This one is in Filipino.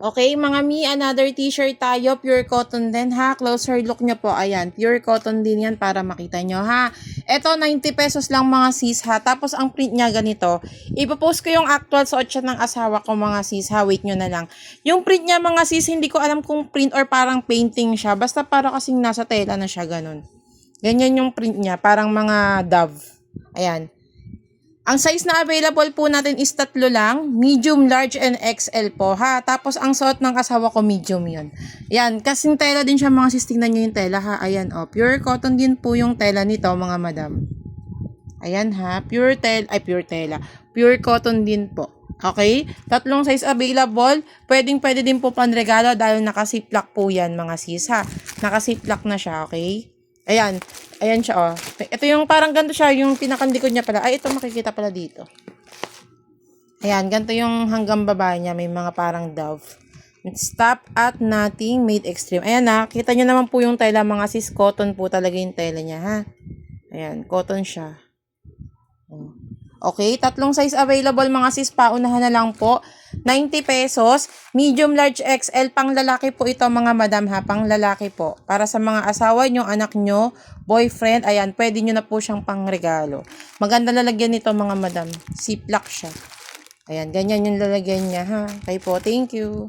Okay, mga mi, another t-shirt tayo. Pure cotton din ha. Closer look nyo po. Ayan, pure cotton din yan para makita nyo ha. Ito, 90 pesos lang mga sis ha. Tapos ang print niya ganito. Ipopost ko yung actual suot siya ng asawa ko mga sis ha. Wait nyo na lang. Yung print niya mga sis, hindi ko alam kung print or parang painting siya. Basta para kasing nasa tela na siya ganun. Ganyan yung print niya. Parang mga dove. Ayan. Ang size na available po natin is 3 lang, medium, large, and XL po ha. Tapos ang suot ng asawa ko medium yun. Yan, kasing tela din siya mga sis, tingnan nyo yung tela ha. Ayan o, pure cotton din po yung tela nito mga madam. Ayan ha, pure tela, pure cotton din po. Okay? 3 size available. Pwede din po panregalo dahil nakasiplak po yan mga sis ha. Nakasiplak na siya, okay? Ayan. Ayan siya, oh. Ito yung parang ganito siya, yung pinakandikod niya pala. Ay, ito makikita pala dito. Ayan, ganito yung hanggang baba niya. May mga parang dove. Stop at nothing made extreme. Ayan na, kita nyo naman po yung tela. Mga sis, cotton po talaga yung tela niya, ha? Ayan, cotton siya. Okay, 3 size available mga sis, paunahan na lang po. 90 pesos, medium, large, XL, pang lalaki po ito mga madam ha, pang lalaki po. Para sa mga asawa nyo, anak nyo, boyfriend, ayan, pwede nyo na po siyang pang regalo. Maganda lalagyan nito mga madam, ziplock siya. Ayan, ganyan yung lalagyan niya ha. Okay po, thank you.